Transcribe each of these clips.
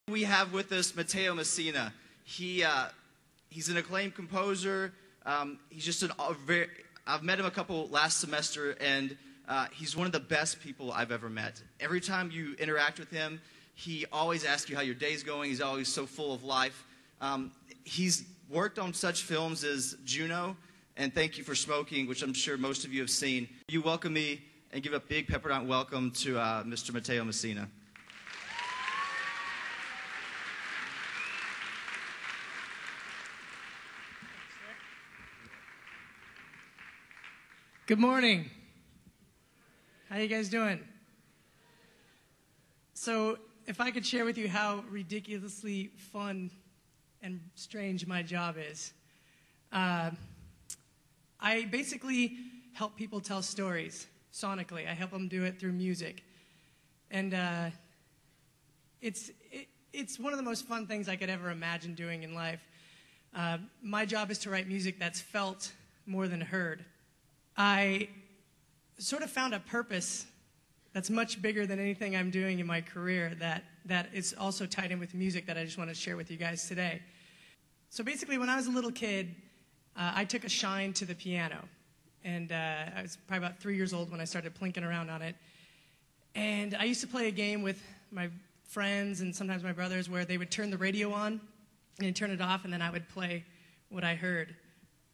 We have with us Mateo Messina. He's an acclaimed composer. He's just I've met him a couple last semester, and he's one of the best people I've ever met. Every time you interact with him, he always asks you how your day's going. He's always so full of life. He's worked on such films as Juno and Thank You for Smoking, which I'm sure most of you have seen. You welcome me and give a big Pepperdine welcome to Mr. Mateo Messina. Good morning. How you guys doing? So, if I could share with you how ridiculously fun and strange my job is. I basically help people tell stories sonically. I help them do it through music. And it's one of the most fun things I could ever imagine doing in life. My job is to write music that's felt more than heard. I sort of found a purpose that's much bigger than anything I'm doing in my career that is also tied in with music that I just want to share with you guys today. So basically, when I was a little kid, I took a shine to the piano. And I was probably about 3 years old when I started plinking around on it. And I used to play a game with my friends and sometimes my brothers where they would turn the radio on and turn it off, and then I would play what I heard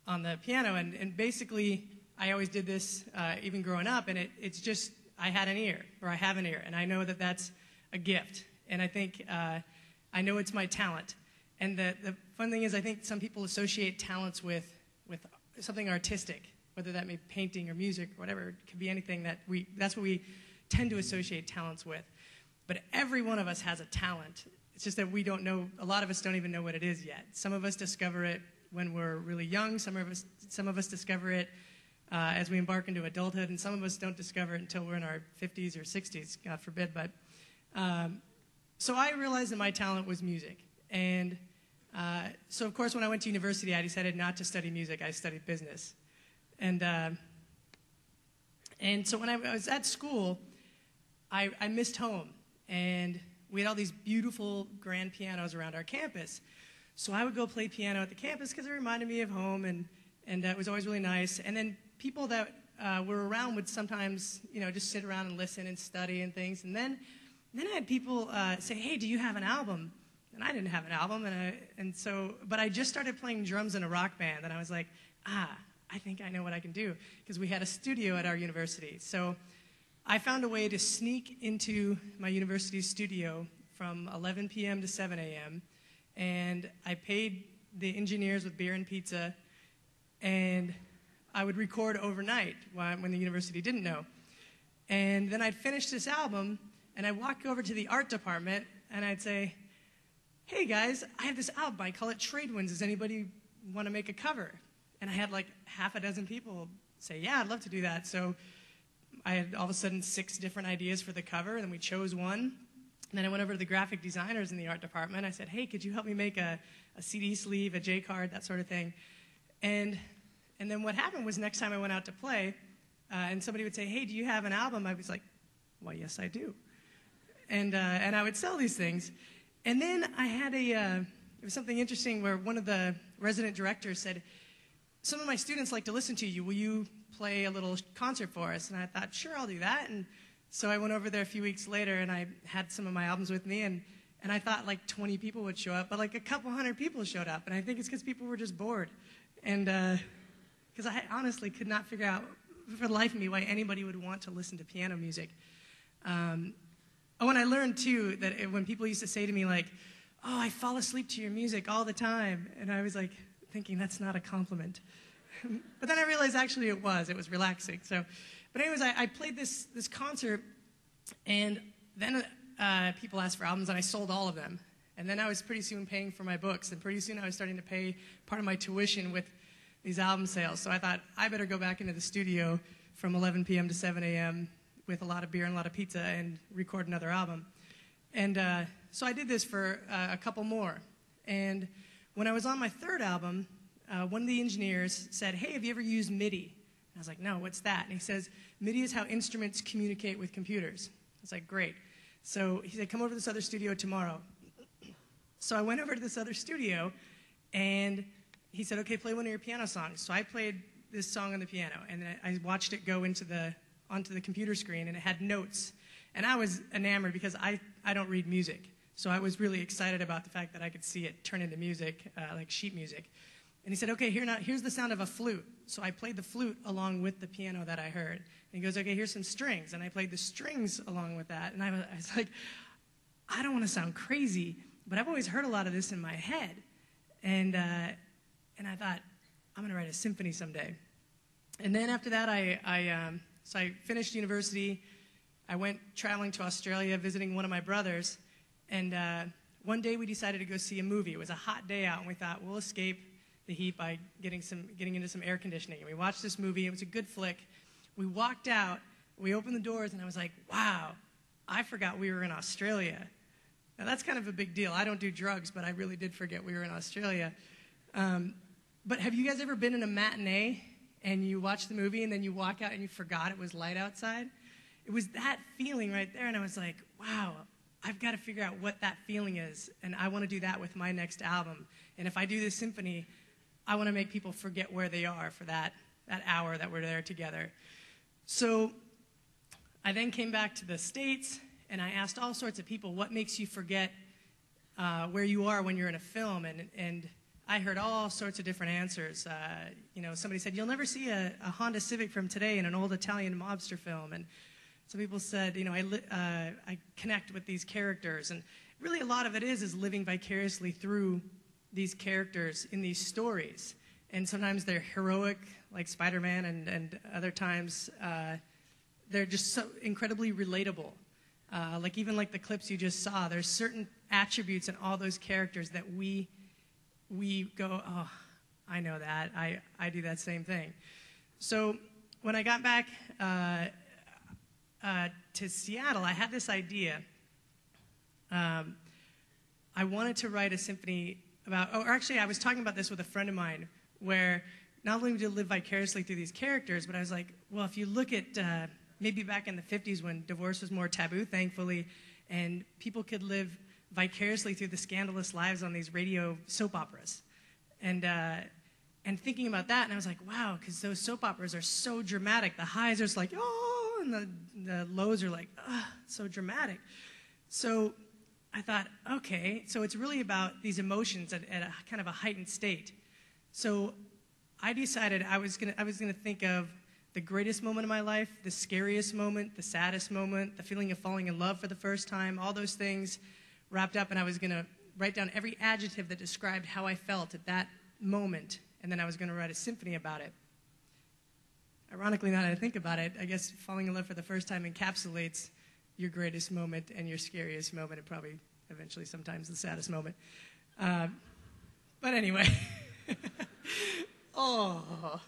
on the piano. And basically, I always did this even growing up, and it's just I had an ear, or I have an ear, and I know that that's a gift. And I think I know it's my talent. And the fun thing is I think some people associate talents with something artistic, whether that may be painting or music or whatever. It could be anything that's what we tend to associate talents with. But every one of us has a talent. It's just that we don't know, a lot of us don't even know what it is yet. Some of us discover it when we're really young. Some of us discover it as we embark into adulthood, and some of us don't discover it until we're in our 50s or 60s, God forbid. But so I realized that my talent was music. And so, of course, when I went to university, I decided not to study music. I studied business. And so when I was at school, I missed home. And we had all these beautiful grand pianos around our campus. So I would go play piano at the campus because it reminded me of home, and it was always really nice. And then people that were around would sometimes, just sit around and listen and study and things. And then I had people say, "Hey, do you have an album?" And I didn't have an album, but I just started playing drums in a rock band, and I was like, I think I know what I can do, because we had a studio at our university. So I found a way to sneak into my university studio from 11 p.m. to 7 a.m., and I paid the engineers with beer and pizza, and I would record overnight when the university didn't know. And then I'd finish this album, and I'd walk over to the art department, and I'd say, "Hey guys, I have this album, I call it Trade Winds. Does anybody want to make a cover?" And I had like half a dozen people say, "Yeah, I'd love to do that." So I had all of a sudden 6 different ideas for the cover, and then we chose one. And then I went over to the graphic designers in the art department. I said, "Hey, could you help me make a CD sleeve, a J card, that sort of thing?" And then what happened was next time I went out to play, and somebody would say, "Hey, do you have an album?" I was like, "Well, yes, I do." And I would sell these things. And then I had it was something interesting where one of the resident directors said, "Some of my students like to listen to you. Will you play a little concert for us?" And I thought, sure, I'll do that. And so I went over there a few weeks later, and I had some of my albums with me, and I thought like 20 people would show up, but like a couple hundred people showed up. And I think it's because people were just bored. And because I honestly could not figure out for the life of me why anybody would want to listen to piano music. And I learned, too, that when people used to say to me, like, "Oh, I fall asleep to your music all the time," and I was like thinking that's not a compliment. But then I realized actually it was relaxing. So, but anyways, I played this concert, and then people asked for albums, and I sold all of them. And then I was pretty soon paying for my books, and pretty soon I was starting to pay part of my tuition with these album sales. So I thought I better go back into the studio from 11 p.m. to 7 a.m. with a lot of beer and a lot of pizza and record another album. And so I did this for a couple more. And when I was on my 3rd album, one of the engineers said, "Hey, have you ever used MIDI?" And I was like, "No, what's that?" And he says, "MIDI is how instruments communicate with computers." I was like, "Great." So he said, "Come over to this other studio tomorrow." So I went over to this other studio, and he said, okay, play one of your piano songs. So I played this song on the piano, and then I watched it go onto the computer screen, and it had notes. And I was enamored because I don't read music. So I was really excited about the fact that I could see it turn into music, like sheet music. And he said, okay, here's the sound of a flute. So I played the flute along with the piano that I heard. And he goes, okay, here's some strings. And I played the strings along with that. And I was like, I don't want to sound crazy, but I've always heard a lot of this in my head. And I thought, I'm going to write a symphony someday. And then after that, so I finished university. I went traveling to Australia, visiting one of my brothers. And one day we decided to go see a movie. It was a hot day out, and we thought, we'll escape the heat by getting into some air conditioning. And we watched this movie. It was a good flick. We walked out. We opened the doors, and I was like, wow, I forgot we were in Australia. Now, that's kind of a big deal. I don't do drugs, but I really did forget we were in Australia. But have you guys ever been in a matinee, and you watch the movie, and then you walk out, and you forgot it was light outside? It was that feeling right there, and I was like, wow, I've got to figure out what that feeling is, and I want to do that with my next album. And if I do this symphony, I want to make people forget where they are for that hour that we're there together. So I then came back to the States, and I asked all sorts of people, what makes you forget where you are when you're in a film? And I heard all sorts of different answers. Somebody said, you'll never see a Honda Civic from today in an old Italian mobster film. And some people said, I connect with these characters. And really a lot of it is living vicariously through these characters in these stories. And sometimes they're heroic, like Spider-Man, and other times they're just so incredibly relatable. Even the clips you just saw, there's certain attributes in all those characters that we go, oh, I know that. I do that same thing. So when I got back to Seattle, I had this idea. I wanted to write a symphony about, I was talking about this with a friend of mine, where not only do you live vicariously through these characters, but I was like, well, if you look at maybe back in the 50s when divorce was more taboo, thankfully, and people could live vicariously through the scandalous lives on these radio soap operas. And thinking about that, and I was like, wow, because those soap operas are so dramatic. The highs are just like, oh, and the lows are like, oh, so dramatic. So I thought, okay, so it's really about these emotions at a kind of a heightened state. So I decided I was gonna think of the greatest moment of my life, the scariest moment, the saddest moment, the feeling of falling in love for the first time, all those things wrapped up, and I was gonna write down every adjective that described how I felt at that moment, and then I was gonna write a symphony about it. Ironically, now that I think about it, I guess falling in love for the first time encapsulates your greatest moment and your scariest moment, and probably eventually sometimes the saddest moment. But anyway. Oh.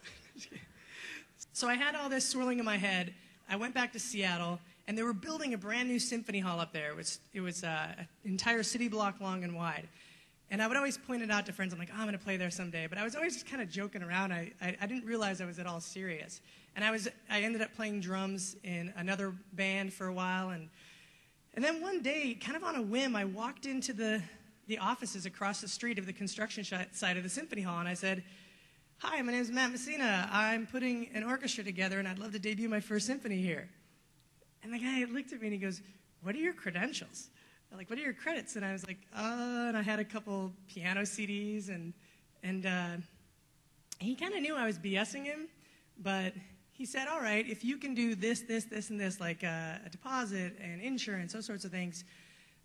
So I had all this swirling in my head. I went back to Seattle, and they were building a brand new symphony hall up there. It was an entire city block long and wide. And I would always point it out to friends. I'm like, oh, I'm going to play there someday. But I was always just kind of joking around. I didn't realize I was at all serious. And I ended up playing drums in another band for a while. And then one day, kind of on a whim, I walked into the offices across the street of the construction site of the symphony hall. And I said, hi, my name is Matt Messina. I'm putting an orchestra together, and I'd love to debut my first symphony here. And the guy looked at me, and he goes, what are your credentials? I'm like, what are your credits? And I was like, and I had a couple piano CDs, and he kind of knew I was BSing him, but he said, all right, if you can do this, and this, like a deposit and insurance, those sorts of things,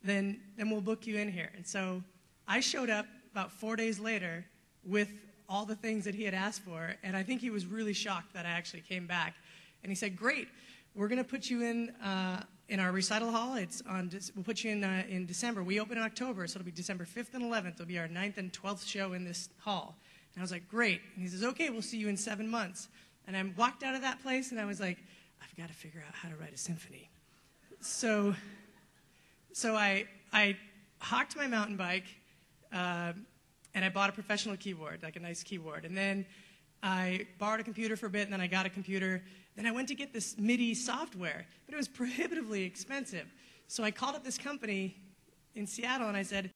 then we'll book you in here. And so I showed up about 4 days later with all the things that he had asked for, and I think he was really shocked that I actually came back. And he said, great, we're going to put you in our recital hall. We'll put you in December. We open in October, so it'll be December 5th and 11th. It'll be our 9th and 12th show in this hall. And I was like, great. And he says, okay, we'll see you in 7 months. And I walked out of that place, and I was like, I've got to figure out how to write a symphony. So I hocked my mountain bike, and I bought a professional keyboard, like a nice keyboard. And then I borrowed a computer for a bit, and then I got a computer. Then I went to get this MIDI software, but it was prohibitively expensive. So I called up this company in Seattle, and I said,